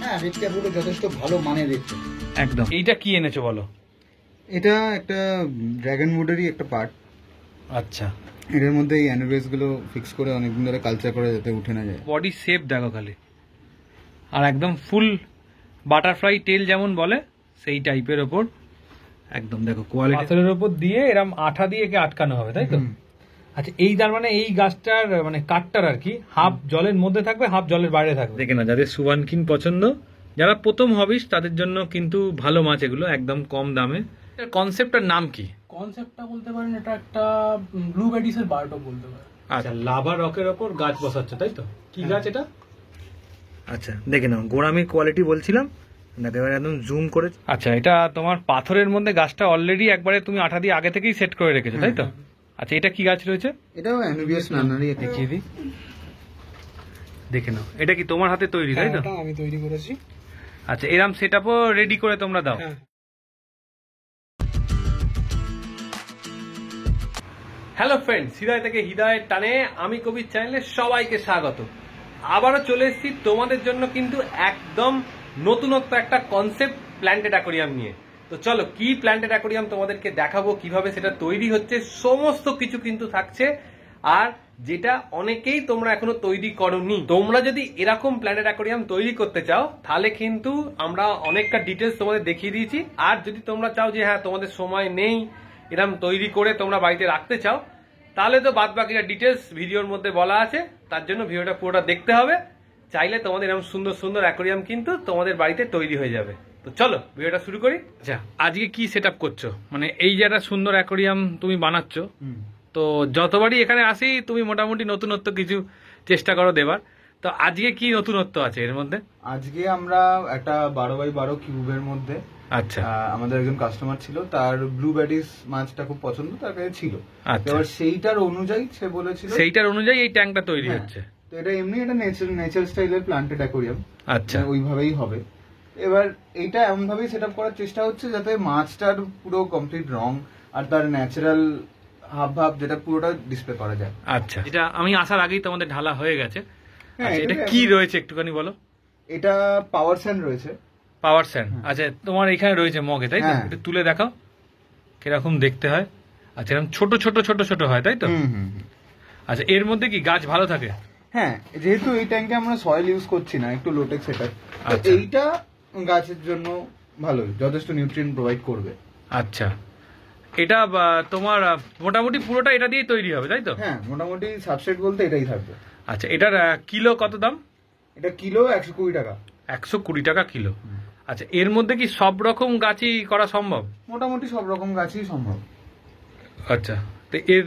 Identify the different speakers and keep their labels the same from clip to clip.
Speaker 1: হ্যাঁ, রেটটা পুরো যথেষ্ট ভালো মানের রেটটা
Speaker 2: একদম। এইটা কি এনেছো বলো?
Speaker 3: এটা একটা ড্রাগন উডেরই একটা পার্ট।
Speaker 2: আচ্ছা,
Speaker 3: এটার মধ্যে এই অ্যানোবেস গুলো ফিক্স করে অনেকদিন ধরে কালচার করে যাতে উঠে না যায়।
Speaker 2: বডি শেপ দেখো খালি, আর একদম ফুল বাটারফ্লাই টেল যেমন বলে সেই টাইপের ওপর একদম দেখো কোয়ালিটি। পাথরের ওপর দিয়ে এরকম আঠা দিয়ে একে আটকানো হবে, তাই তো? আচ্ছা, এই তার মানে এই গাছটার মানে কাঠটার আর কি হাফ জলের মধ্যে থাকবে, হাফ জলের বাইরে থাকবে। দেখে না, যাদের সুবানকিন পছন্দ, যারা প্রথম হবিস তাদের জন্য কিন্তু ভালো মাছ এগুলো, একদম কম দামে। কনসেপ্টটার নাম কি?
Speaker 4: কনসেপ্টটা বলতে পারেন এটা একটা ব্লু বেডিসের বায়োটপ বলতে পারেন।
Speaker 2: আচ্ছা, লাভা রকের ওপর গাছ বসাচ্ছ, তাই তো? কি গাছ এটা? আচ্ছা, দেখে নাও, গোড়ামির কোয়ালিটি বলছিলাম, দেখো এবার একদম জুম করে। আচ্ছা, এটা তোমার পাথরের মধ্যে গাছটা অলরেডি একবারে তুমি আঠা দিয়ে আগে থেকেই সেট করে রেখেছো, তাই তো? আচ্ছা, এটা কি গাছ রয়েছে?
Speaker 3: এটাও অ্যানোবিয়াস নার্নারি।
Speaker 2: দেখিয়ে দিই, দেখে নাও। এটা কি তোমার হাতে তৈরি, তাই তো?
Speaker 4: আমি তৈরি করেছি।
Speaker 2: আচ্ছা, এরম সেটআপও রেডি করে তোমরা দাও? হ্যালো ফ্রেন্ডস, হৃদয় থেকে হৃদয়ের টানে আমি কবির চ্যানেলে সবাইকে স্বাগত। আবারও চলে এসেছি তোমাদের জন্য কিন্তু একদম নতুনত্ব একটা কনসেপ্ট প্ল্যান্টেড অ্যাকোরিয়াম নিয়ে। তো চলো, কি প্ল্যান্টেড অ্যাকোরিয়াম তোমাদেরকে দেখাবো, কিভাবে সেটা তৈরি হচ্ছে, সমস্ত কিছু কিন্তু থাকছে। আর যেটা অনেকেই তোমরা এখনো তৈরি করোনি, তোমরা যদি এরকম প্ল্যান্টেড অ্যাকোরিয়াম তৈরি করতে চাও তাহলে কিন্তু আমরা অনেকটা ডিটেলস তোমাদের দেখিয়ে দিয়েছি। আর যদি তোমরা চাও যে হ্যাঁ তোমাদের সময় নেই, এরকম তৈরি করে তোমরা বাড়িতে রাখতে চাও, তাহলে তো বাদ বাকিটা ডিটেলস ভিডিওর মধ্যে বলা আছে। তার জন্য ভিডিওটা পুরোটা দেখতে হবে, চাইলে তোমাদের এরকম সুন্দর সুন্দর অ্যাকোরিয়াম কিন্তু তোমাদের বাড়িতে তৈরি হয়ে যাবে। তো চলো ভিডিওটা শুরু করি। আচ্ছা, আজকে কি সেটআপ করছো? মানে এই যে একটা সুন্দর অ্যাকোরিয়াম তুমি বানাচ্ছ, তো যতবারই এখানে আসি তুমি মোটামুটি নতুনত্ব কিছু চেষ্টা করো দেবার। তো আজকে কি নতুনত্ব আছে এর মধ্যে?
Speaker 3: আজকে আমরা একটা 12x12 কিউবের মধ্যে,
Speaker 2: আচ্ছা,
Speaker 3: আমাদের একজন কাস্টমার ছিল, তার ব্লু ব্যাডিস মাছটা খুব পছন্দ, তার কাছে ছিল।
Speaker 2: আচ্ছা,
Speaker 3: এবার সেইটার অনুযায়ী সে বলেছিল,
Speaker 2: সেইটার অনুযায়ী এই ট্যাঙ্কটা তৈরি হচ্ছে।
Speaker 3: তো এটা এমনি একটা নেচার স্টাইলের প্ল্যান্টেড অ্যাকোরিয়াম।
Speaker 2: আচ্ছা,
Speaker 3: ওইভাবেই হবে। এবার এইটা এমন ভাবেই সেট আপ করার চেষ্টা হচ্ছে যাতে মাছটার পুরো কমপ্লিট রং আর তার ন্যাচারাল হাব ভাব যেটা পুরোটা ডিসপ্লে করা যায়।
Speaker 2: আচ্ছা, এটা আমি আসার আগেই তোমাদের ঢালা হয়ে গেছে।
Speaker 3: হ্যাঁ,
Speaker 2: আচ্ছা, এটা কি রয়েছে একটুখানি বলো।
Speaker 3: এটা পাওয়ার স্যান্ড রয়েছে।
Speaker 2: পাওয়ার স্যান্ড, আচ্ছা তোমার এখানে রয়েছে মগে, তাই তো? একটু তুলে দেখাও কিরকম দেখতে হয়। আচ্ছা, এরকম ছোট ছোট ছোট ছোট হয়, তাই তো? আচ্ছা, এর মধ্যে কি গাছ ভালো থাকে?
Speaker 3: হ্যাঁ, যেহেতু এই ট্যাঙ্কে আমরা সয়েল ইউজ করছি না, একটু লোটেক্স সেটআপ, এইটা গাছের জন্য ভালো, যথেষ্ট নিউট্রিয়েন্ট প্রোভাইড করবে।
Speaker 2: আচ্ছা, এটা তোমার মোটামুটি পুরোটা এটা দিয়ে তৈরি হবে, তাই তো?
Speaker 3: হ্যাঁ, মোটামুটি সাবস্ট্রেট বলতে এটাই থাকবে।
Speaker 2: আচ্ছা, এটার কিলো কত দাম?
Speaker 3: এটা কিলো 120 টাকা।
Speaker 2: 120 টাকা কিলো। আচ্ছা, এর মধ্যে কি সব রকম গাছই করা সম্ভব?
Speaker 3: মোটামুটি সব রকম গাছই সম্ভব।
Speaker 2: আচ্ছা, তো এর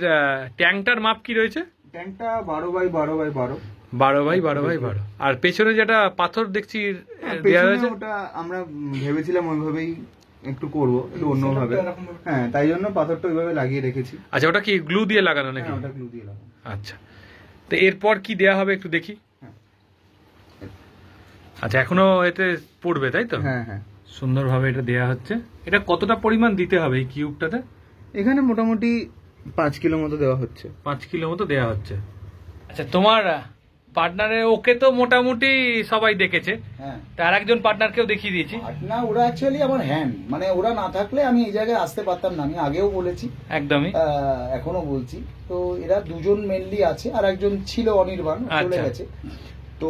Speaker 2: ট্যাঙ্কটার মাপ কি রয়েছে?
Speaker 3: ট্যাঙ্কটা 12x12x12।
Speaker 2: 12x12x12। আর পেছনে যেটা পাথর দেখছি দেয়া হয়েছে,
Speaker 3: ওটা আমরা ভেবেছিলাম ওইভাবেই একটু করবো, একটু অন্যভাবে। হ্যাঁ, তাই জন্য পাথরটা ওইভাবে লাগিয়ে রেখেছি।
Speaker 2: আচ্ছা, ওটা কি গ্লু দিয়ে লাগানো নাকি?
Speaker 3: ওটা গ্লু দিয়ে লাগানো।
Speaker 2: আচ্ছা, তো এরপর কি দেয়া হবে একটু দেখি। আচ্ছা, এখনো এতে পড়বে, তাই তো?
Speaker 3: হ্যাঁ হ্যাঁ,
Speaker 2: সুন্দরভাবে এটা দেয়া হচ্ছে। এটা কতটা পরিমাণ দিতে হবে এই কিউবটাতে?
Speaker 3: এখানে মোটামুটি 5 কিলো মতো দেওয়া হচ্ছে।
Speaker 2: 5 কিলো মতো দেয়া হচ্ছে। আচ্ছা, তোমার পার্টনারে ওকে তো মোটামুটি সবাই দেখেছে,
Speaker 1: হ্যাঁ,
Speaker 2: তার একজন পার্টনারকেও দেখিয়ে দিয়েছি।
Speaker 1: না, ওরা অ্যাকচুয়ালি আমার হ্যান্ড, মানে ওরা না থাকলে আমি এই জায়গায় আসতে পারতাম না। আমি আগেও বলেছি,
Speaker 2: একদমই
Speaker 1: এখনো বলছি। তো এরা দুজন মেনলি আছে, আর একজন ছিল অনির্বাণ, চলে গেছে। তো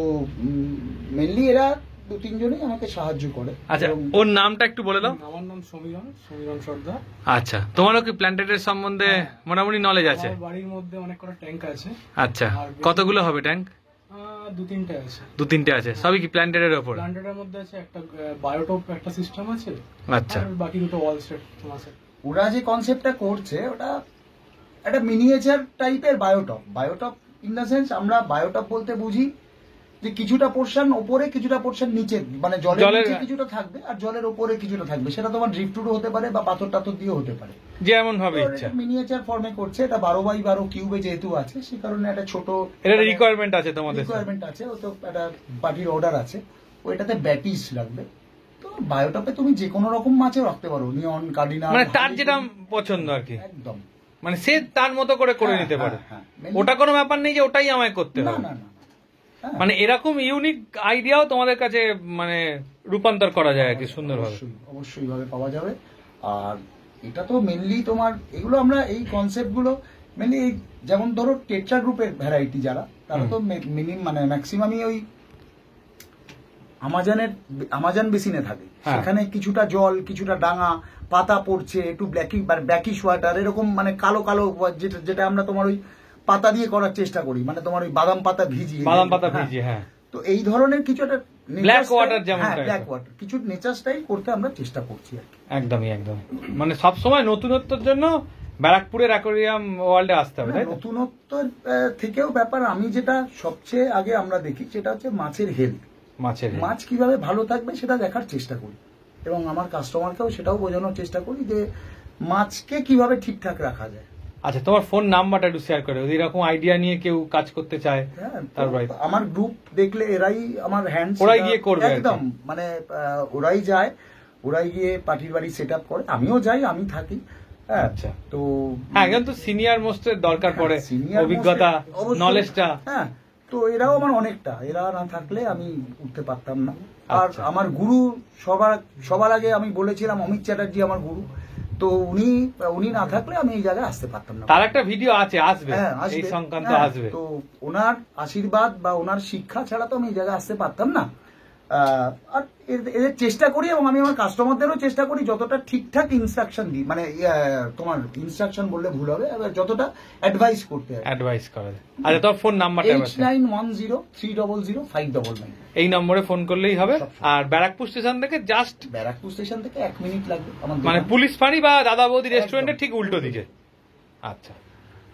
Speaker 1: মেনলি এরা 2-3 জনই আমাকে সাহায্য করে।
Speaker 2: আচ্ছা, ওর নামটা একটু বলে দাও।
Speaker 4: আমার নাম সমীরণ সর্দার।
Speaker 2: আচ্ছা, তোমারও কি প্ল্যান্টেটের সম্বন্ধে মোটামুটি নলেজ আছে?
Speaker 4: আমার বাড়ির মধ্যে অনেক কটা ট্যাঙ্ক আছে।
Speaker 2: আচ্ছা, কতগুলো হবে ট্যাঙ্ক?
Speaker 4: 2-3টে আছে।
Speaker 2: 2-3টে আছে, সবই কি প্ল্যান্টেটের ওপর?
Speaker 4: প্ল্যান্টেটের মধ্যে আছে একটা বায়োটপ একটা সিস্টেম আছে।
Speaker 2: আচ্ছা,
Speaker 4: আর বাকি দুটো ওয়াল সেট আছে।
Speaker 1: ওরা যে কনসেপ্টটা করছে ওটা একটা মিনিয়েচার টাইপের বায়োটপ ইন দ্য সেন্স, আমরা বায়োটপ বলতে বুঝি যে কিছুটা পোর্শন ওপরে, কিছুটা পোর্শন নিচে, মানে জলের নিচে কিছুটা থাকবে আর জলের ওপরে কিছুটা থাকবে। সেটা তোমার ড্রিফটুড হতে পারে বা পাথর টাথর দিয়েও হতে পারে,
Speaker 2: যেমন ভাবে ইচ্ছা।
Speaker 1: মিনিয়েচার ফর্মে করছে। এটা 12x12 কিউবে যেহেতু আছে, সে কারণে একটা ছোট
Speaker 2: এটা রিকোয়ারমেন্ট আছে তোমাদের?
Speaker 1: রিকোয়ারমেন্ট আছে, ও তো একটা পার্টির অর্ডার আছে, ওইটাতে ব্যাটিস লাগবে। তো বায়োটপে তুমি যে কোনো রকম মাছও রাখতে পারো, নিয়ন, কার্ডিনাল,
Speaker 2: মানে তার যেটা পছন্দ আর কি,
Speaker 1: একদম
Speaker 2: মানে সে তার মতো করে নিতে পারে। ওটা কোনো ব্যাপার নেই যে ওটাই আমায় করতে
Speaker 1: না
Speaker 2: হবে।
Speaker 1: না না, হ্যাঁ।
Speaker 2: মানে এরকম ইউনিক আইডিয়াও তোমাদের কাছে মানে রূপান্তর করা যায় আর কি সুন্দরভাবে।
Speaker 1: অবশ্যই ভাবে পাওয়া যাবে। আর এটা তো মেনলি তোমার এগুলো আমরা এই কনসেপ্টগুলো মেনলি যেমন ধরো টেট্রা গ্রুপের ভ্যারাইটি যারা তারা তো মানে ম্যাক্সিমামই ওই আমাজন বেসিনে থাকে,
Speaker 2: হ্যাঁ।
Speaker 1: সেখানে কিছুটা জল কিছুটা ডাঙা পাতা পড়ছে, একটু ব্ল্যাকিশ ওয়াটার এরকম মানে কালো কালো যেটা আমরা তোমার ওই পাতা দিয়ে করার চেষ্টা করি, মানে তোমার ওই বাদাম পাতা ভিজিয়ে।
Speaker 2: হ্যাঁ।
Speaker 1: তো এই ধরনের কিছু একটা
Speaker 2: Black water যেমন type।
Speaker 1: ব্ল্যাক ওয়াটার কিছু নেচার স্টাইল করতে আমরা চেষ্টা করছি আর কি।
Speaker 2: একদমই মানে সবসময় নতুনত্বের জন্য ব্যারাকপুরের অ্যাকোয়ারিয়াম ওয়ার্ল্ডে আসতে হবে, তাই তো?
Speaker 1: নতুনত্বের থেকেও ব্যাপার আমি যেটা সবচেয়ে আগে আমরা দেখি সেটা হচ্ছে মাছের হেলথ, মাছ কিভাবে ভালো থাকবে সেটা দেখার চেষ্টা করি, এবং আমার কাস্টমারকেও সেটাও বোঝানোর চেষ্টা করি যে মাছকে কিভাবে ঠিকঠাক রাখা যায়।
Speaker 2: আচ্ছা, তোমার ফোন নাম্বারটা একটু শেয়ার করে, যদি এরকম আইডিয়া নিয়ে কেউ কাজ করতে চায়
Speaker 1: হ্যাঁ, তো
Speaker 2: তারপরে
Speaker 1: আমার গ্রুপ দেখলে এরাই আমার হ্যান্ড
Speaker 2: ওরাই গিয়ে করবে আর কি।
Speaker 1: একদম মানে ওরাই যায়, ওরাই গিয়ে পার্টির বাড়ি সেট আপ করে, আমিও যাই, আমি থাকি। হ্যাঁ,
Speaker 2: আচ্ছা।
Speaker 1: তো
Speaker 2: হ্যাঁ, কিন্তু সিনিয়র মোস্টের দরকার পড়ে,
Speaker 1: senior
Speaker 2: অভিজ্ঞতা
Speaker 1: most অবশ্যই।
Speaker 2: নলেজটা।
Speaker 1: হ্যাঁ, তো এরাও আমার অনেকটা, এরা না থাকলে আমি উঠতে পারতাম না। আর
Speaker 2: আচ্ছা।
Speaker 1: আমার গুরু সবার আগে আমি বলেছিলাম অমিত চ্যাটার্জি আমার গুরু, তো উনি না থাকলে আমি এই জায়গায় আসতে পারতাম না।
Speaker 2: তার একটা ভিডিও আসবে
Speaker 1: হ্যাঁ, আসবে।
Speaker 2: এই সংক্রান্ত
Speaker 1: হ্যাঁ,
Speaker 2: আসবে।
Speaker 1: তো ওনার আশীর্বাদ বা ওনার শিক্ষা ছাড়া তো আমি এই জায়গায় আসতে পারতাম না। আর এদের চেষ্টা করি, এবং আমি আমার কাস্টমারদেরও চেষ্টা করি যতটা ঠিকঠাক ইনস্ট্রাকশন দিই, মানে তোমার ইনস্ট্রাকশন বললে ভুল হবে, যতটা অ্যাডভাইস করতে হয়।
Speaker 2: অ্যাডভাইস করা যায়। আচ্ছা, তোর ফোন নাম্বারটা
Speaker 1: 8910300599।
Speaker 2: এই নম্বরে ফোন করলেই হবে। আর ব্যারাকপুর স্টেশন থেকে জাস্ট
Speaker 1: ব্যারাকপুর স্টেশন থেকে 1 মিনিট লাগবে আমার
Speaker 2: মানে
Speaker 1: দোকান।
Speaker 2: পুলিশ ফাঁড়ি বা দাদা বৌদি রেস্টুরেন্টের
Speaker 1: একদম।
Speaker 2: ঠিক উল্টো দিকে। আচ্ছা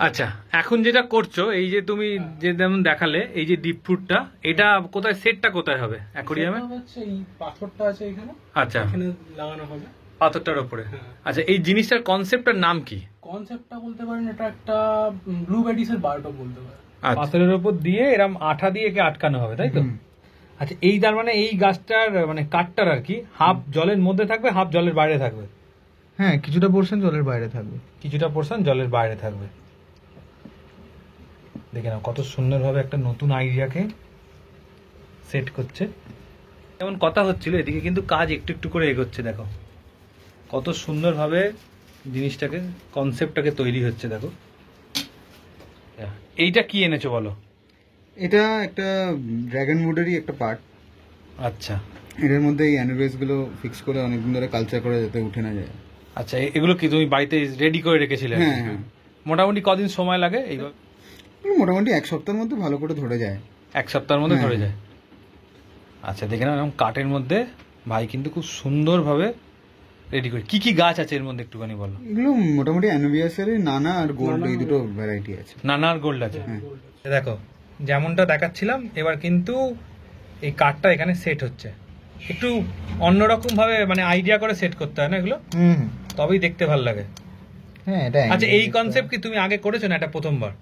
Speaker 2: আচ্ছা, এখন যেটা করছো এই যে তুমি যে যেমন দেখালে এই যে ডিপ ফ্রুটটা, এটা কোথায় সেটটা কোথায় হবে অ্যাকোয়ারিয়ামে?
Speaker 4: সেটা হচ্ছে এই পাথরটা আছে এখানে,
Speaker 2: আচ্ছা,
Speaker 4: এখানে লাগানো হবে।
Speaker 2: পাথরটার উপরে।
Speaker 4: হ্যাঁ।
Speaker 2: আচ্ছা, এই জিনিসটার কনসেপ্টটার নাম কি?
Speaker 4: কনসেপ্টটা বলতে পারেন এটা একটা ব্লুবেরিস এর বায়োটপ বলতে পারেন।
Speaker 2: পাথরের উপর দিয়ে এরম আঠা দিয়ে একে আটকানো হবে, তাই তো? আচ্ছা, এই তার মানে এই গাছটার মানে কাঠটার আর কি হাফ জলের মধ্যে থাকবে, হাফ জলের বাইরে থাকবে।
Speaker 3: হ্যাঁ, কিছুটা পোর্শন জলের বাইরে থাকবে।
Speaker 2: কিছুটা পোর্শন জলের বাইরে থাকবে। দেখে নাও কত সুন্দরভাবে একটা নতুন আইডিয়াকে সেট করছে। যেমন কথা হচ্ছিল, এদিকে কিন্তু কাজ একটু একটু করে এগোচ্ছে। দেখো কত সুন্দরভাবে জিনিসটাকে কনসেপ্টটাকে তৈরি হচ্ছে। দেখো এইটা কি এনেছো বলো?
Speaker 3: এটা একটা ড্রাগন উডেরই একটা পার্ট।
Speaker 2: আচ্ছা
Speaker 3: এটার মধ্যে এই অ্যানোভেস গুলো ফিক্স করে অনেকদিন ধরে কালচার করে যাতে উঠে না যায়।
Speaker 2: আচ্ছা, এগুলো কি তুমি বাড়িতে রেডি করে রেখেছিলে?
Speaker 3: হ্যাঁ হ্যাঁ,
Speaker 2: মোটামুটি কদিন সময় লাগে এইভাবে?
Speaker 3: মোটামুটি 1 সপ্তাহের মধ্যে ভালো করে ধরে যায়।
Speaker 2: 1 সপ্তাহের মধ্যে
Speaker 3: হ্যাঁ।
Speaker 2: ধরে যায়। আচ্ছা, দেখে নাও এরকম কাঠের মধ্যে ভাই কিন্তু খুব সুন্দরভাবে রেডি করে। কি কি গাছ আছে এর মধ্যে একটুখানি বলো।
Speaker 3: এগুলো মোটামুটি অ্যানোভিয়াসের নানা আর গোল্ড এই দুটো ভ্যারাইটি আছে।
Speaker 2: নানার গোল্ড আছে।
Speaker 3: হ্যাঁ।
Speaker 2: দেখো যেমনটা দেখাচ্ছিলাম, এবার কিন্তু এই কাঠটা এখানে সেট হচ্ছে। একটু অন্যরকম ভাবে মানে আইডিয়া করে সেট করতে হয় না এগুলো, তবেই দেখতে ভালো লাগে।
Speaker 3: হ্যাঁ, এটা
Speaker 2: আচ্ছা, এই কনসেপ্ট কি তুমি আগে করেছো না এটা প্রথমবার?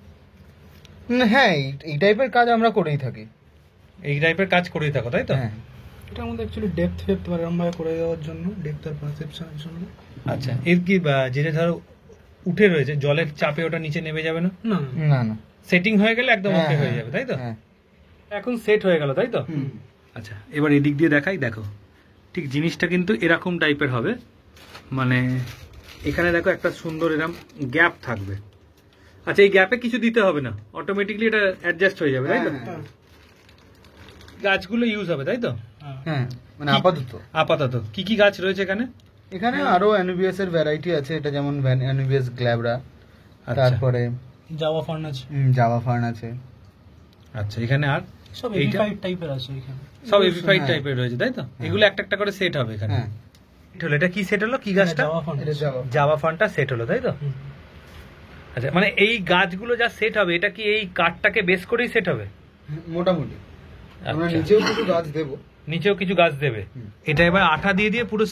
Speaker 3: হ্যাঁ, এই টাইপের কাজ আমরা করেই থাকি।
Speaker 2: এই টাইপের কাজ করেই থাকো, তাই তো?
Speaker 3: হ্যাঁ,
Speaker 4: এটার মধ্যে অ্যাকচুয়ালি ডেপথ এরকম ভাবে করে দেওয়ার জন্য, ডেপথ আর পারসেপশনের জন্য।
Speaker 2: আচ্ছা, এর কি যেটা ধরো উঠে রয়েছে জলের চাপে ওটা নিচে নেমে যাবে না?
Speaker 4: না
Speaker 3: না না,
Speaker 2: সেটিং হয়ে গেলে একদম ওকে হয়ে যাবে, তাই তো?
Speaker 3: হ্যাঁ।
Speaker 2: এখন সেট হয়ে গেল, তাই তো? আচ্ছা, এবার এদিক দিয়ে দেখাই। দেখো ঠিক জিনিসটা কিন্তু এরকম টাইপের হবে, মানে এখানে দেখো একটা সুন্দর এরকম গ্যাপ থাকবে। আচ্ছা, এই গ্যাপে কিছু দিতে হবে না, অটোমেটিকলি এটা অ্যাডজাস্ট হয়ে যাবে, তাই তো?
Speaker 3: হ্যাঁ,
Speaker 2: গাছগুলো ইউজ হবে, তাই তো?
Speaker 3: হ্যাঁ, মানে
Speaker 2: কি-
Speaker 3: আপাতত
Speaker 2: আপাতত কি কি গাছ রয়েছে এখানে?
Speaker 3: এখানে আরো অ্যানোভিয়াস এর ভ্যারাইটি আছে। এটা যেমন অ্যানোভিয়াস গ্ল্যাবরা,
Speaker 2: আচ্ছা।
Speaker 3: তারপরে
Speaker 4: জাভা ফার্ন আছে,
Speaker 3: জাভা ফার্ন আছে।
Speaker 2: আচ্ছা, এখানে আর
Speaker 4: সব
Speaker 2: এইটা?
Speaker 4: 85 টাইপের আছে এখানে।
Speaker 2: সব এপিফাইড
Speaker 3: হ্যাঁ।
Speaker 2: টাইপের রয়েছে, তাই তো? এগুলো একটা একটা করে সেট হবে এখানে।
Speaker 3: হ্যাঁ,
Speaker 2: এটা হলো, এটা কি সেট হলো, কি গাছটা?
Speaker 4: জাভা ফার্ন
Speaker 3: এটা জাভা।
Speaker 2: জাভা ফান্ডটা সেট হলো, তাই তো? আচ্ছা, মানে এই গাছগুলো যা সেট হবে এটা কি এই কাঠটাকে বেস করেই সেট হবে?
Speaker 3: মোটামুটি আমরা
Speaker 2: আচ্ছা।
Speaker 3: নিচেও কিছু গাছ দেবো।
Speaker 2: নিচেও কিছু গাছ দেবে। এটা এবার আঠা দিয়ে দিয়ে পুরো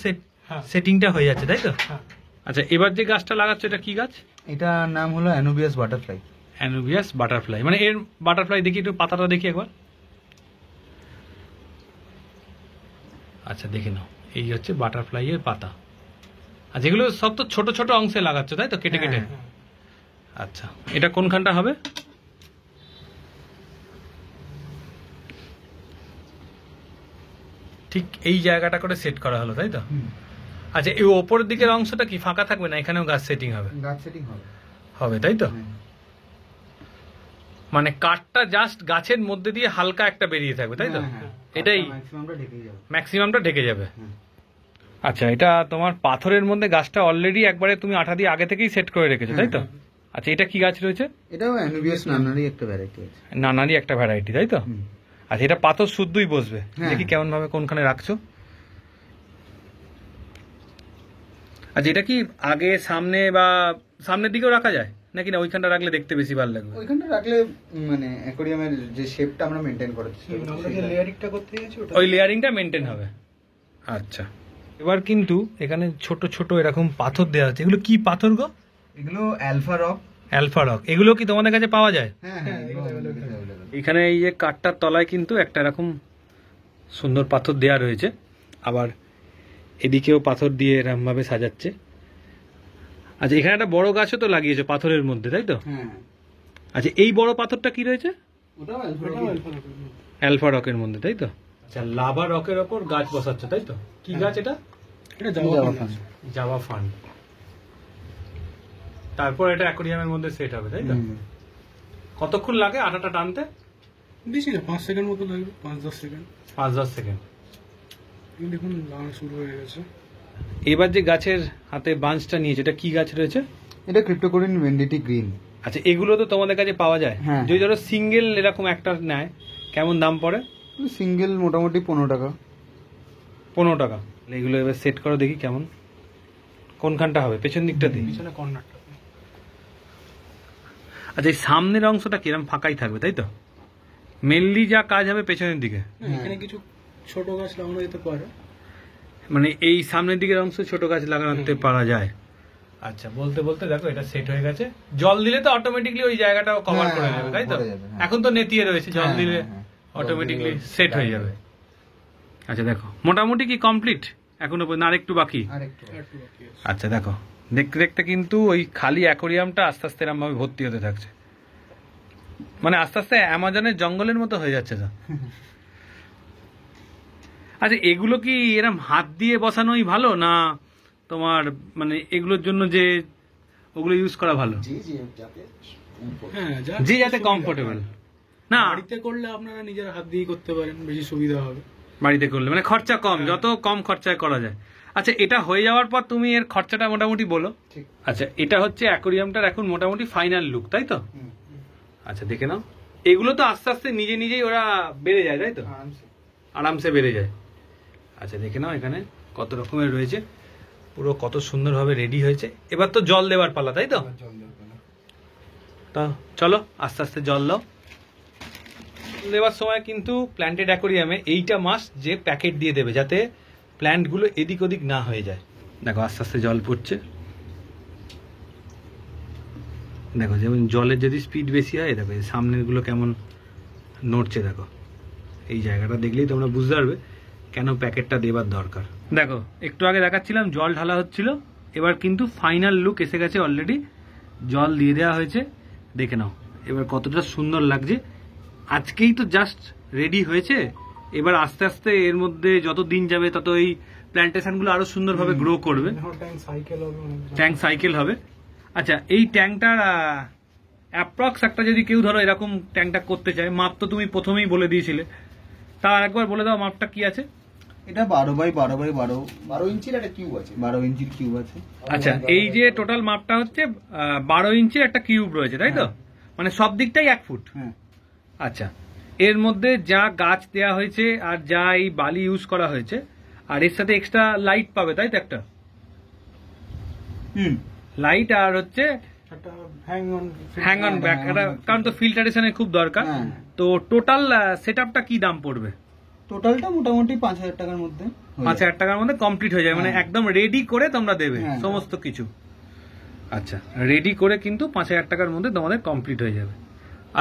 Speaker 4: হ্যাঁ।
Speaker 2: সেটিংটা হয়ে যাচ্ছে, তাই তো?
Speaker 4: হ্যাঁ।
Speaker 2: আচ্ছা, এবার যে গাছটা লাগাচ্ছ এটা কি গাছ?
Speaker 3: এটার নাম হলো অ্যানোভিয়াস বাটারফ্লাই।
Speaker 2: অ্যানোভিয়াস বাটারফ্লাই। মানে এর বাটারফ্লাই দেখি, একটু পাতাটা দেখি একবার। আচ্ছা, দেখে নাও, এই হচ্ছে বাটারফ্লাই এর পাতা। আচ্ছা, এগুলো সব তো ছোট ছোট অংশে লাগাচ্ছ, তাই তো? কেটে কেটে।
Speaker 3: হ্যাঁ।
Speaker 2: আচ্ছা, এটা কোনখানটা হবে? ঠিক এই জায়গাটা করে সেট করা হলো, তাই তো? আচ্ছা, এই ওপরের দিকের অংশটা কি ফাঁকা থাকবে না এখানেও গাছ সেটিং হবে?
Speaker 3: গাছ সেটিং হবে।
Speaker 2: হবে, তাই তো?
Speaker 3: হ্যাঁ।
Speaker 2: মানে কাঠটা জাস্ট গাছের মধ্যে দিয়ে হালকা একটা বেরিয়ে থাকবে, তাই তো? এটাই
Speaker 3: ম্যাক্সিমামটা ঢেকেই যাবে।
Speaker 2: ম্যাক্সিমামটা ঢেকে যাবে।
Speaker 3: হুম।
Speaker 2: আচ্ছা, এটা তোমার পাথরের মধ্যে গাছটা অলরেডি একবারে তুমি আঠা দিয়ে আগে থেকেই সেট করে রেখেছো, তাই তো? আচ্ছা, এটা কি গাছ রয়েছে?
Speaker 3: এটাও অ্যানুবিয়াস নানারই একটা ভ্যারাইটি আছে।
Speaker 2: নানারই একটা ভ্যারাইটি, তাই তো?
Speaker 3: হুম।
Speaker 2: আচ্ছা, এটা পাথর শুদ্ধই বসবে।
Speaker 3: হ্যাঁ।
Speaker 2: দেখি কেমন ভাবে কোনখানে রাখছো। আচ্ছা, এটা কি আগে সামনে বা সামনের দিকেও রাখা যায় নাকি না ওইখানটা রাখলে দেখতে বেশি ভালো লাগবে?
Speaker 3: ওইখানটা রাখলে মানে অ্যাকোয়ারিয়ামের যে শেপটা আমরা মেনটেন করার চেষ্টা করি,
Speaker 4: আমরা যে লেয়ারিংটা করতে গেছি ওটা
Speaker 2: ওই লেয়ারিংটা মেনটেন হবে। আচ্ছা, এবার কিন্তু এখানে ছোট ছোট এরকম পাথর দেওয়া আছে। এগুলো কি পাথর গো?
Speaker 3: এগুলো অ্যালফা রক।
Speaker 2: Alpha rock. এগুলো কি তোমাদের কাছে পাওয়া যায়?
Speaker 3: হ্যাঁ হ্যাঁ, এগুলো available।
Speaker 2: এখানে এই যে কাঠটার তলায় কিন্তু একটা এরকম সুন্দর পাথর দেয়া রয়েছে, আবার এদিকেও পাথর দিয়ে এরকম ভাবে সাজাচ্ছে। আচ্ছা, এখানে একটা বড় গাছও তো লাগিয়েছো পাথরের মধ্যে, তাই তো?
Speaker 3: হ্যাঁ,
Speaker 2: আচ্ছা, এই বড় পাথরটা কি রয়েছে?
Speaker 3: ওটাও অ্যালফা রক।
Speaker 2: অ্যালফা রকের মধ্যে, তাই তো? আচ্ছা, লাভা রকের ওপর গাছ বসাচ্ছ, তাই তো? কি গাছ এটা?
Speaker 4: এটা জাভা ফান।
Speaker 2: Java fun. তারপর এটা অ্যাকোয়ারিয়ামের মধ্যে সেট হবে, তাই তো? কতক্ষণ লাগে আটাটা টানতে?
Speaker 4: বেশি না, 5 সেকেন্ড মতো লাগবে, 5-10 সেকেন্ড।
Speaker 2: 5-10 সেকেন্ড।
Speaker 4: এই দেখুন লাগানো শুরু হয়ে গেছে।
Speaker 2: এবার যে গাছের হাতে বাঞ্চটা নিয়েছে, এটা কি গাছ রয়েছে?
Speaker 3: এটা ক্রিপ্টোকোরিন ভেন্ডিটি গ্রিন।
Speaker 2: আচ্ছা, এগুলো তো তোমাদের কাছে পাওয়া যায়?
Speaker 3: হ্যাঁ।
Speaker 2: যদি ধরো সিঙ্গেল এরকম একটা নেয়, কেমন দাম পড়ে?
Speaker 3: সিঙ্গেল মোটামুটি 15 টাকা।
Speaker 2: 15 টাকা। এগুলো এবার সেট করো দেখি কেমন। কোনখানটা হবে? পেছন দিকটা দিই।
Speaker 4: পিছনে কর্নারটা।
Speaker 2: আচ্ছা, এই সামনের অংশটা কিরম ফাঁকাই থাকবে, তাই তো? মেনলি যা কাজ হবে পেছনের দিকে।
Speaker 4: এখানে কিছু ছোট গাছ লাগানো যেতে পারে।
Speaker 2: মানে এই সামনের দিকের অংশ ছোট গাছ লাগাতে পারা যায়। আচ্ছা, বলতে বলতে দেখো এটা সেট হয়ে গেছে। জল দিলে তো অটোমেটিকলি ওই জায়গাটাও কভার করে নেবে, তাই তো?
Speaker 3: ভরে যাবে, হ্যাঁ।
Speaker 2: এখন তো নেতিয়ে রয়েছে, জল
Speaker 3: হ্যাঁ,
Speaker 2: দিলে
Speaker 3: হ্যাঁ, হ্যাঁ।
Speaker 2: অটোমেটিকলি
Speaker 3: জল দিলে
Speaker 2: সেট হয়ে যাবে। আচ্ছা, দেখো মোটামুটি কি কমপ্লিট এখনো পর্যন্ত, আরেকটু বাকি?
Speaker 3: আরেকটু।
Speaker 4: একটু বাকি আছে।
Speaker 2: আচ্ছা, দেখো দেখতে দেখতে কিন্তু ওই খালি অ্যাকোয়ারিয়ামটা আস্তে আস্তে এরম ভাবে ভর্তি হতে থাকছে। মানে আস্তে আস্তে অ্যামাজনের জঙ্গলের মতো হয়ে যাচ্ছে তো। আচ্ছা, এগুলো কি এরম হাত দিয়ে বসানোই ভালো না তোমার মানে এগুলোর জন্য যে ওগুলো ইউজ করা ভালো?
Speaker 1: জি জি, যাতে
Speaker 4: হ্যাঁ,
Speaker 2: যে যাতে কমফোর্টেবল না
Speaker 4: বাড়িতে করলে আপনারা নিজের হাত দিয়ে করতে পারেন, বেশি সুবিধা হবে।
Speaker 2: বাড়িতে করলে মানে খরচা কম, যত কম খরচায় করা যায়। আচ্ছা, এটা হয়ে যাওয়ার পর তুমি এর খরচাটা মোটামুটি বলো।
Speaker 3: ঠিক।
Speaker 2: আচ্ছা, এটা হচ্ছে অ্যাকোয়ারিয়ামটার এখন মোটামুটি ফাইনাল লুক, তাই তো?
Speaker 3: হুম।
Speaker 2: আচ্ছা, দেখে নাও। এগুলো তো আস্তে আস্তে নিজে নিজেই ওরা বেড়ে যায়, তাই তো?
Speaker 3: আরামসে।
Speaker 2: আরামসে বেড়ে যায়। আচ্ছা, দেখে নাও এখানে কত রকমের রয়েছে, পুরো কত সুন্দরভাবে রেডি হয়েছে। এবার তো জল দেওয়ার পালা, তাই তো?
Speaker 3: জল দেবে না।
Speaker 2: তা চলো আস্তে আস্তে জল দাও। দেওয়ার সময় কিন্তু প্ল্যান্টেড অ্যাকোয়ারিয়ামে এইটা মাস্ট যে প্যাকেট দিয়ে দেবে, যাতে প্ল্যান্টগুলো এদিক ওদিক না হয়ে যায়। দেখো আস্তে আস্তে জল পড়ছে। দেখো যেমন জলের যদি স্পিড বেশি হয়, দেখো এই সামনেরগুলো কেমন নড়ছে। দেখো এই জায়গাটা দেখলেই তোমরা বুঝতে পারবে কেন প্যাকেটটা দেবার দরকার। দেখো একটু আগে দেখাচ্ছিলাম জল ঢালা হচ্ছিল, এবার কিন্তু ফাইনাল লুক এসে গেছে। অলরেডি জল দিয়ে দেওয়া হয়েছে, দেখে নাও এবার কতটা সুন্দর লাগছে। আজকেই তো জাস্ট রেডি হয়েছে, এবার আস্তে আস্তে এর মধ্যে যত দিন যাবে তত এই প্ল্যান্টেশনগুলো আরো সুন্দরভাবে গ্রো করবে।
Speaker 4: ট্যাঙ্ক সাইকেল হবে,
Speaker 2: ট্যাঙ্ক সাইকেল হবে। আচ্ছা, এই ট্যাঙ্কটার অ্যাপ্রক্স একটা যদি কেউ ধরো এরকম ট্যাঙ্কটা করতে চায়, মাপ তো তুমি প্রথমেই বলে দিয়েছিলে, তা একবার বলে দাও মাপটা কি আছে।
Speaker 3: এটা 12x12x12
Speaker 1: 12 ইঞ্চির একটা কিউব আছে।
Speaker 3: 12 ইঞ্চির কিউব আছে।
Speaker 2: আচ্ছা, এই যে টোটাল মাপটা হচ্ছে 12 ইঞ্চির একটা কিউব রয়েছে, তাই তো? মানে সব দিকটাই 1 ফুট।
Speaker 3: হ্যাঁ।
Speaker 2: আচ্ছা, এর মধ্যে যা গাছ দেয়া হয়েছে আর যা এই বালি ইউজ করা হয়েছে, আর এর সাথে এক্সট্রা লাইট পাবে, তাই তো? একটা লাইট আর হচ্ছে
Speaker 4: একটা
Speaker 2: হ্যাং অন ব্যাক, কারণ তো ফিল্টারেশনের খুব দরকার।
Speaker 3: হ্যাঁ।
Speaker 2: তো টোটাল সেটআপটা কি দাম পড়বে?
Speaker 3: টোটালটা মোটামুটি 5000 টাকার মধ্যে হয়ে
Speaker 2: 5000
Speaker 3: যাবে।
Speaker 2: টাকার মধ্যে কমপ্লিট হয়ে যায়। মানে
Speaker 3: হ্যাঁ।
Speaker 2: একদম রেডি করে তোমরা দেবে
Speaker 3: হ্যাঁ।
Speaker 2: সমস্ত কিছু। আচ্ছা, রেডি করে কিন্তু 5000 টাকার মধ্যে তোমাদের কমপ্লিট হয়ে যাবে।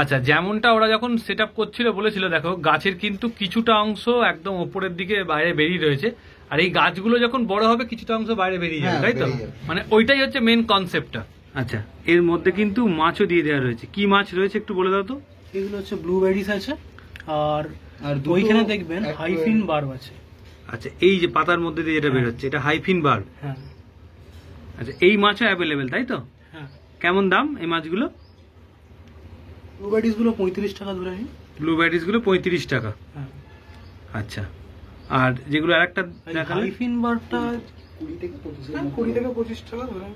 Speaker 2: আচ্ছা, যেমনটা ওরা যখন সেট আপ করছিল বলেছিল, দেখো গাছের কিন্তু কিছুটা অংশ একদম ওপরের দিকে বাইরে বেরিয়ে রয়েছে, আর এই গাছগুলো যখন বড় হবে কিছুটা অংশ বাইরে বেরিয়ে যাবে,
Speaker 3: হ্যাঁ,
Speaker 2: তাই তো?
Speaker 3: বেরিয়ে যাবে।
Speaker 2: মানে ওইটাই হচ্ছে মেন কনসেপ্টটা। আচ্ছা, এর মধ্যে কিন্তু মাছও দিয়ে দেওয়া রয়েছে। কি মাছ রয়েছে একটু বলে দাও তো।
Speaker 4: এগুলো হচ্ছে ব্লুবেরিজ আছে, আর
Speaker 3: আর দুটো
Speaker 4: ওইখানে দেখবেন
Speaker 3: একটু-
Speaker 4: হাইফিন বার্ব আছে।
Speaker 2: আচ্ছা, এই যে পাতার মধ্যে দিয়ে যেটা বের হচ্ছে, এটা হাইফিন বার্ব।
Speaker 4: হ্যাঁ
Speaker 2: আচ্ছা, এই মাছও অ্যাভেলেবেল, তাই তো?
Speaker 4: হ্যাঁ।
Speaker 2: কেমন দাম এই মাছগুলো?
Speaker 4: ব্লুবেরিজ গুলো 35 টাকা ধরে নিন।
Speaker 2: ব্লুবেরিজ গুলো 35 টাকা।
Speaker 4: হ্যাঁ।
Speaker 2: আচ্ছা, আর যেগুলো আরেকটা দেখালে,
Speaker 4: হাইফিন বার্বটা
Speaker 1: 20 থেকে 25 এর
Speaker 4: 20 থেকে 25 টাকা ধরে।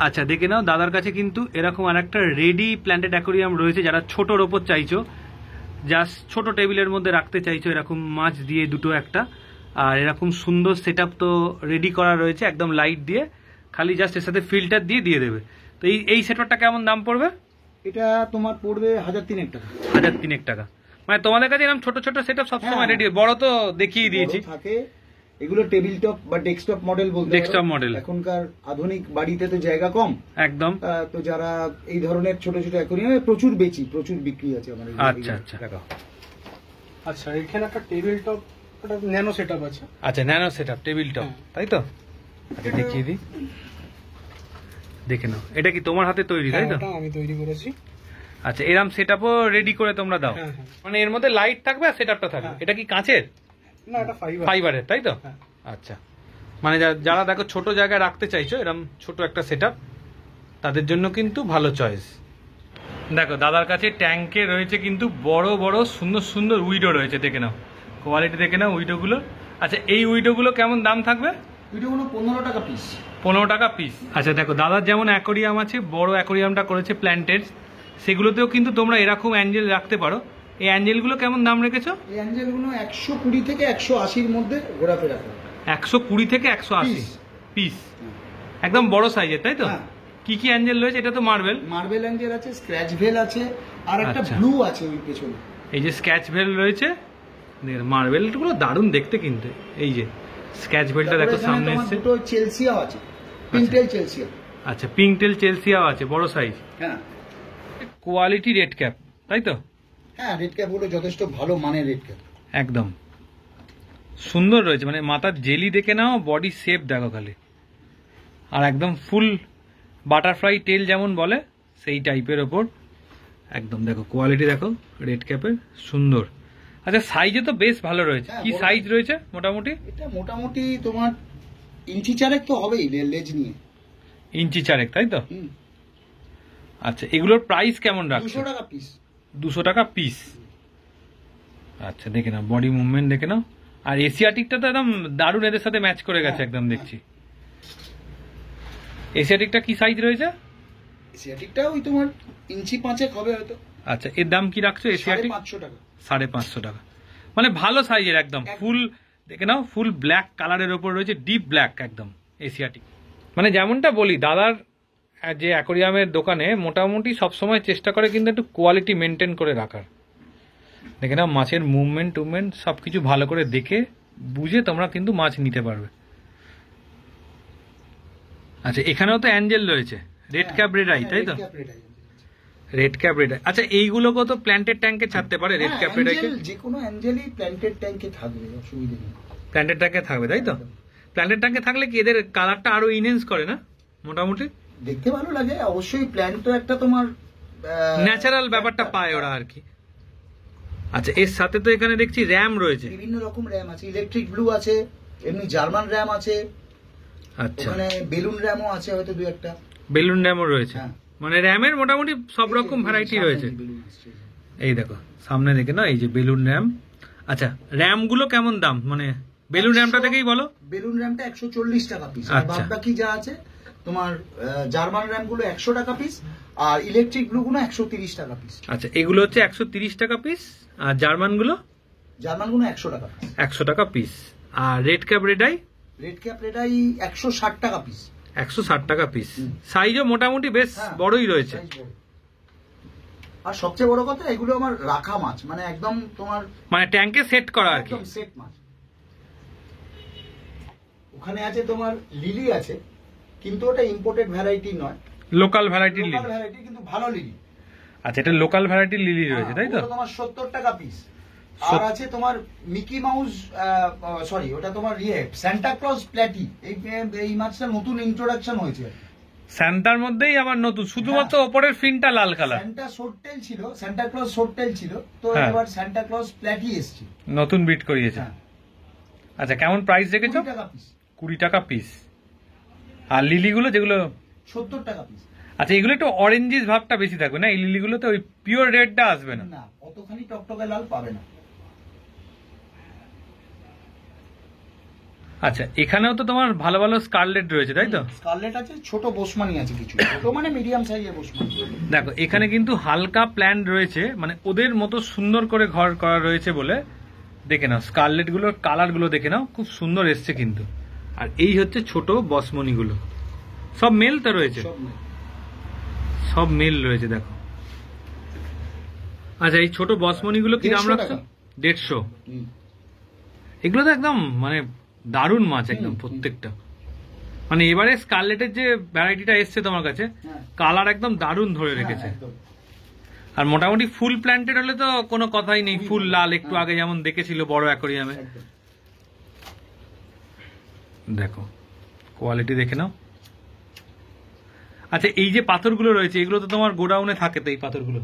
Speaker 2: আচ্ছা দেখে নাও, দাদার কাছে কিন্তু এরকম আর একটা রেডি প্ল্যান্টেড অ্যাকোরিয়াম রয়েছে। যারা ছোটর ওপর চাইছো, জাস্ট ছোট টেবিলের মধ্যে রাখতে চাইছো, এরকম মাছ দিয়ে দুটো একটা, আর এরকম সুন্দর সেট তো রেডি করা রয়েছে একদম লাইট দিয়ে, খালি জাস্ট এর সাথে ফিল্টার দিয়ে দিয়ে দেবে। তো এই সেটআপটা কেমন দাম পড়বে?
Speaker 1: এটা তোমার পড়বে 1003 টাকা।
Speaker 2: 1003 টাকা। মানে তোমাদের কাছে এরকম ছোট ছোট সেটআপ সবসময়
Speaker 1: হ্যাঁ।
Speaker 2: রেডি, বড় তো দেখিয়ে দিয়েছি।
Speaker 1: বড় থাকে, এগুলো টেবিল টপ বা ডেস্কটপ মডেল বলতে পারো।
Speaker 2: Desktop model.
Speaker 1: এখনকার আধুনিক বাড়িতে তো জায়গা কম,
Speaker 2: একদম।
Speaker 1: তো যারা এই ধরনের ছোট ছোট অ্যাকোরিয়ামে প্রচুর বেচি, প্রচুর বিক্রি আছে আমার এই
Speaker 2: আচ্ছা
Speaker 1: জায়গায়।
Speaker 2: আচ্ছা
Speaker 1: দেখাও।
Speaker 4: আচ্ছা, এখানে একটা টেবিল টপ, একটা ন্যানো সেটআপ আছে।
Speaker 2: আচ্ছা, ন্যানো সেটআপ টেবিল টপ,
Speaker 4: হ্যাঁ।
Speaker 2: তাই তো? আচ্ছা দেখিয়ে দিই, দেখে নাও। এটা কি তোমার হাতে তৈরি, তাই তো?
Speaker 4: হ্যাঁ, ওটা আমি তৈরি করেছি।
Speaker 2: আচ্ছা, এরম সেটআপও রেডি করে তোমরা দাও?
Speaker 4: হ্যাঁ, হ্যাঁ।
Speaker 2: মানে এর মধ্যে লাইট থাকবে আর সেটআপটা থাকবে।
Speaker 4: হ্যাঁ।
Speaker 2: এটা কি কাঁচের?
Speaker 4: না, এটা ফাইবার।
Speaker 2: ফাইবারের, তাই তো?
Speaker 4: হ্যাঁ।
Speaker 2: আচ্ছা, মানে যারা দেখো ছোট জায়গায় রাখতে চাইছো এরম ছোট একটা সেটআপ, তাদের জন্য কিন্তু ভালো চয়েস। দেখো দাদার কাছে ট্যাঙ্কে রয়েছে কিন্তু বড় বড় সুন্দর সুন্দর উইডো রয়েছে, দেখে নাও কোয়ালিটি, দেখে নাও উইডো গুলো। আচ্ছা, এই উইডো গুলো কেমন দাম থাকবে?
Speaker 1: ভিডিওগুলো 15 টাকা পিস।
Speaker 2: 15 টাকা পিস। আচ্ছা দেখো, দাদার যেমন অ্যাকোরিয়াম আছে, বড় অ্যাকোরিয়ামটা করেছে প্ল্যান্টেড, সেগুলোতেও কিন্তু তোমরা এরকম অ্যাঞ্জেল রাখতে পারো। এই অ্যাঞ্জেলগুলো কেমন দাম রেখেছো?
Speaker 1: এই অ্যাঞ্জেলগুলো 120 থেকে 180-র মধ্যে ঘোরাফেরা করে।
Speaker 2: 120 থেকে 180
Speaker 1: Piece।
Speaker 2: পিস, একদম বড় সাইজের, তাই তো?
Speaker 1: হ্যাঁ।
Speaker 2: কি কি অ্যাঞ্জেল রয়েছে? এটা তো মার্বেল।
Speaker 1: মার্বেল অ্যাঞ্জেল আছে, স্ক্র্যাচ ভেল আছে, আর একটা
Speaker 2: আচ্ছা।
Speaker 1: ব্লু আছে ওই পেছনে।
Speaker 2: এই যে স্ক্যাচ ভেল রয়েছে, মার্বেলগুলো দারুণ দেখতে কিন্তু। এই যে স্ক্যাচ ভেলটা দেখো
Speaker 1: তারপরে এখানে
Speaker 2: সামনে
Speaker 1: তোমার
Speaker 2: এসছে।
Speaker 1: দুটো চেলসিয়াও আছে, পিন্টেল চেলসিয়া।
Speaker 2: আচ্ছা, পিঙ্ক টেল চেলসিয়াও আছে, বড় সাইজ।
Speaker 1: হ্যাঁ
Speaker 2: কোয়ালিটি রেড ক্যাপ, তাই তো?
Speaker 1: হ্যাঁ, রেড ক্যাপ গুলো যথেষ্ট ভালো মানের রেড ক্যাপ।
Speaker 2: একদম সুন্দর রয়েছে, মানে মাথার জেলি দেখে নাও, বডি শেপ দেখো খালি, আর একদম ফুল বাটারফ্লাই টেল যেমন বলে সেই টাইপের ওপর একদম। দেখো কোয়ালিটি দেখো রেড ক্যাপের, সুন্দর। আচ্ছা, সাইজে তো বেশ ভালো রয়েছে।
Speaker 1: হ্যাঁ,
Speaker 2: কি
Speaker 1: বড়
Speaker 2: সাইজ রয়েছে মোটামুটি?
Speaker 1: এটা মোটামুটি তোমার ইঞ্চি চারেক তো হবেই লেজ নিয়ে।
Speaker 2: ইঞ্চি চারেক, তাই তো?
Speaker 1: হুম।
Speaker 2: আচ্ছা, এগুলোর প্রাইস কেমন রাখছো?
Speaker 1: 200 টাকা পিস।
Speaker 2: 200 টাকা পিস। আচ্ছা দেখে নাও, বডি মুভমেন্ট দেখে নাও। আর এশিয়াটিকটা তো একদম দারুণ এদের সাথে ম্যাচ করে গেছে একদম, দেখছি। এশিয়াটিকটা কি সাইজ রয়েছে?
Speaker 1: এশিয়াটিকটা ওই তোমার ইঞ্চি পাঁচেক হবে হয়তো।
Speaker 2: আচ্ছা, এর দাম কি রাখছো এশিয়াটিক?
Speaker 1: 550 টাকা।
Speaker 2: 550 টাকা। মানে ভালো সাইজের একদম, ফুল দেখে নাও, ফুল ব্ল্যাক কালারের ওপর রয়েছে, ডিপ ব্ল্যাক একদম এশিয়াটিক। মানে যেমনটা বলি, দাদার যে অ্যাকোরিয়ামের দোকানে মোটামুটি সবসময় চেষ্টা করে কিন্তু একটু কোয়ালিটি মেনটেন করে রাখার। দেখে নাও মাছের মুভমেন্ট টুভমেন্ট সবকিছু ভালো করে দেখে বুঝে তোমরা কিন্তু মাছ নিতে পারবে। আচ্ছা, এখানেও তো অ্যাঞ্জেল রয়েছে, রেড ক্যাপ রেড আই, তাই তো?
Speaker 1: red cap red eye।
Speaker 2: Red cap red I. আচ্ছা, এইগুলোকে তো প্ল্যান্টেড ট্যাঙ্কে ছাড়তে পারে রেড
Speaker 1: হ্যাঁ,
Speaker 2: ক্যাপ রেড আইকে?
Speaker 1: অ্যাঞ্জেল যে কোনো অ্যাঞ্জেলই প্ল্যান্টেড ট্যাঙ্কে থাকবে, অসুবিধা নেই।
Speaker 2: প্ল্যান্টেড ট্যাঙ্কে থাকবে, তাই তো? প্ল্যান্টেড ট্যাঙ্কে থাকলে কি এদের কালারটা আরো ইনহেন্স করে না মোটামুটি?
Speaker 1: দেখতে ভালো লাগে অবশ্যই। প্ল্যান্ট তো একটা তোমার
Speaker 2: ন্যাচারাল ব্যাপারটা পায় ওরা আর কি। আচ্ছা, এর সাথে তো এখানে দেখছি র্যাম রয়েছে।
Speaker 1: বিভিন্ন রকম র্যাম আছে, ইলেকট্রিক ব্লু আছে, এমনি জার্মান র্যাম আছে,
Speaker 2: আচ্ছা,
Speaker 1: ওখানে বেলুন র্যামও আছে হয়তো দু একটা।
Speaker 2: বেলুন র্যামও রয়েছে।
Speaker 1: হ্যাঁ।
Speaker 2: মানে র্যামের মোটামুটি সব রকম ভ্যারাইটি রয়েছে।
Speaker 1: বেলুন আসছে।
Speaker 2: এই দেখো সামনে দেখে না, এই যে বেলুন র্যাম। আচ্ছা, র্যাম গুলো কেমন দাম? মানে বেলুন র্যামটা থেকেই বলো।
Speaker 1: বেলুন র্যামটা 140 টাকা পিস, আর
Speaker 2: আচ্ছা।
Speaker 1: বাদ বাকি যা আছে তোমার জার্মান র্যাম গুলো 100 টাকা পিস, আর ইলেকট্রিক ব্লু গুলো 130 টাকা পিস।
Speaker 2: আচ্ছা, এগুলো হচ্ছে 130 টাকা পিস, আর জার্মান গুলো
Speaker 1: জার্মান গুলো 100 টাকা পিস।
Speaker 2: 100 টাকা পিস। আর red cap red eye
Speaker 1: red cap red eye 160 টাকা পিস।
Speaker 2: 160 টাকা পিস। সাইজও মোটামুটি বেশ
Speaker 1: হ্যাঁ,
Speaker 2: বড়ই রয়েছে।
Speaker 1: size বড়। আর সবচেয়ে বড় কথা, এগুলো আমার রাখা মাছ, মানে একদম তোমার
Speaker 2: মানে ট্যাঙ্কে সেট করা আর কি।
Speaker 1: একদম সেট মাছ। ওখানে আছে তোমার লিলি আছে, কিন্তু ওটা ইম্পোর্টেড ভ্যারাইটি নয়,
Speaker 2: লোকাল ভ্যারাইটির
Speaker 1: লোকাল
Speaker 2: লিলি।
Speaker 1: ভ্যারাইটি, কিন্তু ভালো লিলি।
Speaker 2: আচ্ছা, এটা লোকাল ভ্যারাইটির লিলি রয়েছে, তাই তো?
Speaker 1: ওগুলো তোমার 70 টাকা পিস। আর আছে তোমার মিকি মাউস, সরি ওটা তোমার সান্টা ক্লজ প্ল্যাটি। এই মাছটা নতুন ইন্ট্রোডাকশন হয়েছে।
Speaker 2: স্যান্টার মধ্যেই আবার নতুন, শুধুমাত্র ওপরের ফিনটা লাল কালার।
Speaker 1: সান্টা শর্টটেল ছিল, সান্টা ক্লজ শর্টটেল ছিল, তো
Speaker 2: হ্যাঁ।
Speaker 1: এবার সান্টা ক্লজ প্ল্যাটি এসছে।
Speaker 2: নতুন বিট করিয়েছে।
Speaker 1: হ্যাঁ।
Speaker 2: আচ্ছা, কেমন প্রাইস রেখেছো?
Speaker 1: 20 টাকা পিস।
Speaker 2: 20 টাকা পিস। আর লিলিগুলো যেগুলো
Speaker 1: 70 টাকা পিস।
Speaker 2: আচ্ছা, এগুলো একটু অরেঞ্জিস ভাবটা বেশি থাকবে না, এই লিলিগুলোতে ওই পিওর রেডটা আসবে না।
Speaker 1: না, অতখানি টকটকে লাল পাবে না।
Speaker 2: আচ্ছা, এখানেও তো তোমার ভালো ভালো স্কারলেট রয়েছে, তাই তো?
Speaker 1: স্কারলেট আছে, ছোট বোসমানি আছে কিছু, ছোট মানে মিডিয়াম সাইজের বোসমানি।
Speaker 2: দেখো এখানে কিন্তু হালকা প্ল্যান রয়েছে, মানে ওদের মতো সুন্দর করে ঘর করা রয়েছে বলে। দেখে নাও স্কারলেট গুলোর কালার গুলো দেখে নাও, খুব সুন্দর এসছে কিন্তু। আর এই হচ্ছে ছোট বসমনি গুলো, সব মেল তো রয়েছে, সব মেল রয়েছে দেখো। আচ্ছা, এই ছোট বসমনি গুলো কি দাম
Speaker 1: 150
Speaker 2: রাখছো?
Speaker 1: টাকা।
Speaker 2: 150। এগুলো তো একদম মানে দারুণ মাছ একদম প্রত্যেকটা। মানে এবারে স্কারলেটের যে ভ্যারাইটিটা এসছে তোমার কাছে,
Speaker 1: হ্যাঁ।
Speaker 2: কালার একদম দারুণ ধরে রেখেছে। আর মোটামুটি ফুল প্ল্যান্টেড হলে তো কোনো কথাই নেই, ফুল লাল একটু আগে যেমন দেখেছিল বড় অ্যাকোরিয়ামে। দেখো কোয়ালিটি দেখে নাও। আচ্ছা, এই যে পাথরগুলো রয়েছে এগুলো তো তোমার গোডাউনে থাকে তো, এই পাথরগুলো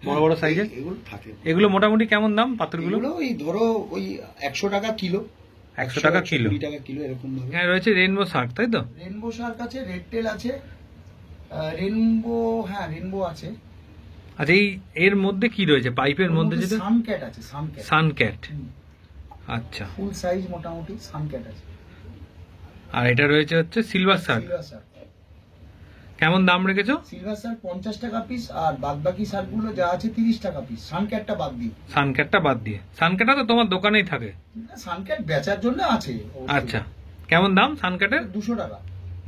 Speaker 2: বড় বড় সাইজের
Speaker 1: এগুলো থাকে।
Speaker 2: এগুলো মোটামুটি কেমন দাম পাথরগুলো?
Speaker 1: এগুলো ওই ধরো ওই 100 টাকা কিলো।
Speaker 2: 100 টাকা কিলো।
Speaker 1: 20 টাকা কিলো এরকম ভাবে।
Speaker 2: হ্যাঁ, রয়েছে রেনবো শার্ক, তাই তো?
Speaker 1: রেনবো শার্ক আছে, রেড টেল আছে, রেনবো, হ্যাঁ রেনবো আছে।
Speaker 2: আচ্ছা, এই এর মধ্যে কি রয়েছে পাইপের মধ্যে যেটা?
Speaker 1: সানক্যাট আছে, সানক্যাট।
Speaker 2: সানক্যাট। আচ্ছা,
Speaker 1: ফুল সাইজ মোটামুটি সানক্যাট আছে।
Speaker 2: আর এটা রয়েছে হচ্ছে সিলভার শার্ক।
Speaker 1: Silver Shark.
Speaker 2: কেমন দাম রেখেছো?
Speaker 1: সিলভার শার্ক 50 টাকা পিস, আর বাদবাকি শার্কগুলো যা আছে 30 টাকা পিস, সানক্যাটটা বাদ দিয়ে।
Speaker 2: সানক্যাটটা বাদ দিয়ে। সানক্যাটটা তো তোমার দোকানেই থাকে।
Speaker 1: সানক্যাট বেচার জন্য আছে।
Speaker 2: আচ্ছা, কেমন দাম সানক্যাটের?
Speaker 1: 200 টাকা।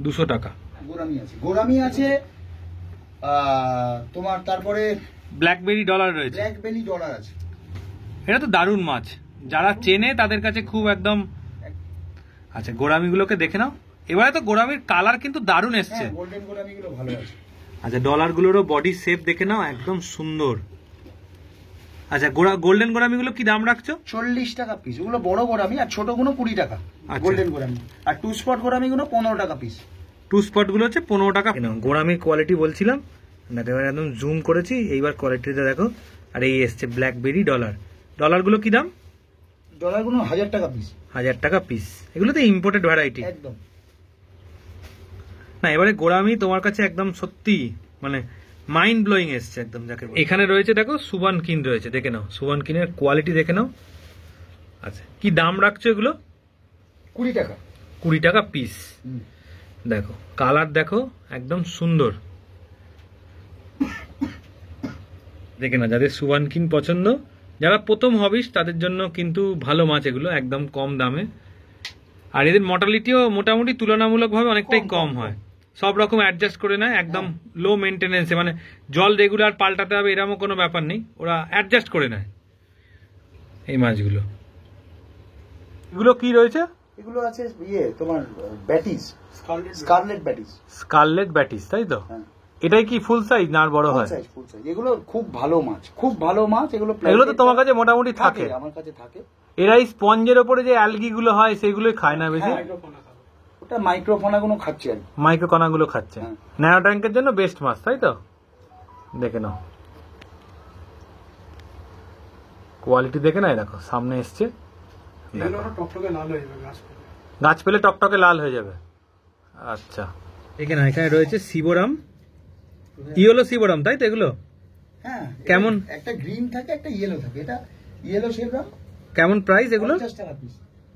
Speaker 2: 200 টাকা।
Speaker 1: গোরামি আছে, গোরামি আছে, তোমার তারপরে
Speaker 2: ব্ল্যাকবেরি ডলার রয়েছে।
Speaker 1: ব্ল্যাক বেলি ডলার আছে।
Speaker 2: এটা তো দারুণ মাছ, যারা চেনে তাদের কাছে খুব একদম। আচ্ছা, গোরামিগুলোকে দেখে নাও। এবারে তো গোরামির কালার কিন্তু দারুণ এসছে।
Speaker 1: হ্যাঁ, গোল্ডেন গোরামিগুলো ভালো আছে।
Speaker 2: আচ্ছা, ডলারগুলোরও বডি শেপ দেখে নাও, একদম সুন্দর। আচ্ছা, গোল্ডেন গোরামিগুলো কি দাম রাখছো?
Speaker 1: 40 টাকা পিস। ওগুলো বড় গোরামি, আর ছোটগুলো 20 টাকা।
Speaker 2: আচ্ছা।
Speaker 1: Golden gourami. আর টু স্পট গোরামিগুলো 15 টাকা পিস।
Speaker 2: টু স্পট গুলো হচ্ছে 15 টাকা। গোরামির কোয়ালিটি বলছিলাম, দেখো এবার একদম জুম করেছি, এইবার কোয়ালিটিটা দেখো। আর এই এসছে ব্ল্যাকবেরি ডলার। ডলারগুলো কি দাম?
Speaker 1: ডলারগুলো 1000 টাকা পিস।
Speaker 2: 1000 টাকা পিস। এগুলো তো ইম্পোর্টেড ভ্যারাইটি।
Speaker 1: একদম।
Speaker 2: না, এবারে গোরামি তোমার কাছে একদম সত্যি মানে মাইন্ড ব্লোয়িং এসছে একদম যাকে বলে। এখানে রয়েছে দেখো সুবান কিন রয়েছে, দেখে নাও সুবান কিনের কোয়ালিটি দেখে নাও। আচ্ছা, কি দাম রাখছো এগুলো?
Speaker 1: 20 টাকা।
Speaker 2: 20 টাকা পিস। দেখো কালার দেখো, একদম সুন্দর। দেখে না, যাদের সুবান কিন পছন্দ, যারা প্রথম হবিস তাদের জন্য কিন্তু ভালো মাছ এগুলো, একদম কম দামে। আর এদের মর্টালিটিও মোটামুটি তুলনামূলকভাবে অনেকটাই কম হয়, সব রকম অ্যাডজাস্ট করে নেয়, একদম লো মেনটেনেন্সে। মানে জল রেগুলার পাল্টাতে হবে এরকম কোনো ব্যাপার নেই, ওরা অ্যাডজাস্ট করে নেয় এই মাছগুলো। এগুলো কি রয়েছে?
Speaker 1: এগুলো আছে তোমার badis, scarlet badis.
Speaker 2: Scarlet badis, তাই তো?
Speaker 1: হ্যাঁ।
Speaker 2: এটাই কি ফুল সাইজ না আর বড় হয়?
Speaker 1: ফুল সাইজ। এগুলো খুব ভালো মাছ, খুব ভালো মাছ। এগুলো
Speaker 2: তো তোমার কাছে মোটামুটি থাকে?
Speaker 1: আমার কাছে থাকে।
Speaker 2: এরা এই স্পঞ্জের ওপরে যে অ্যালগি গুলো হয় সেগুলোই খায় না বেশি?
Speaker 1: ওটা মাইক্রোফোনাগুলো খাচ্ছে আর কি।
Speaker 2: মাইক্রোকণাগুলো খাচ্ছে।
Speaker 1: হ্যাঁ।
Speaker 2: ন্যানো ট্যাঙ্কের জন্য বেস্ট মাছ, তাই তো? দেখে নাও কোয়ালিটি, দেখে নাই দেখো সামনে এসছে। গাছ পেলে টকটকে লাল হয়ে যাবে। আচ্ছা, এখানে এখানে রয়েছে শিবরাম, ইয়েলো শিবরাম, তাই তো এগুলো?
Speaker 1: হ্যাঁ।
Speaker 2: কেমন?
Speaker 1: একটা গ্রিন থাকে, একটা ইয়েলো থাকে। এটা ইয়েলো শিবরাম।
Speaker 2: কেমন প্রাইস এগুলো?
Speaker 1: 50 টাকা পিস।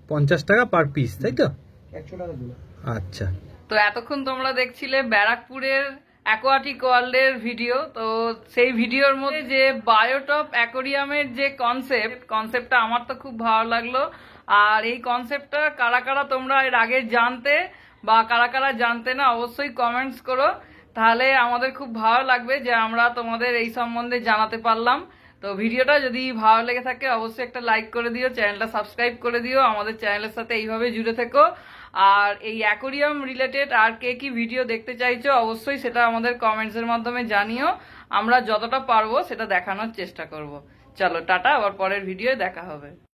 Speaker 2: 50 টাকা পার পিস, তাই তো?
Speaker 1: 100 টাকা গুলো।
Speaker 2: আচ্ছা,
Speaker 5: তো এতক্ষণ তোমরা দেখছিলে ব্যারাকপুরের অ্যাকোয়াটিক ওয়ার্ল্ডের ভিডিও। তো সেই ভিডিওর মধ্যে যে বায়োটপ অ্যাকোরিয়ামের যে কনসেপ্টটা আমার তো খুব ভালো লাগলো। আর এই কনসেপ্টটা কারা কারা তোমরা এর আগে জানতে বা কারা কারা জানতে না, অবশ্যই কমেন্টস করো, তাহলে আমাদের খুব ভালো লাগবে যে আমরা তোমাদের এই সম্বন্ধে জানাতে পারলাম। তো ভিডিওটা যদি ভালো লেগে থাকে অবশ্যই একটা লাইক করে দিও, চ্যানেলটা সাবস্ক্রাইব করে দিও, আমাদের চ্যানেলের সাথে এইভাবে জুড়ে থেকো। আর এই অ্যাকোরিয়াম রিলেটেড আর কে কি ভিডিও দেখতে চাইছো অবশ্যই সেটা আমাদের কমেন্টসের মাধ্যমে জানিও, আমরা যতটা পারবো সেটা দেখানোর চেষ্টা করব। চলো টাটা, আবার পরের ভিডিও দেখা হবে।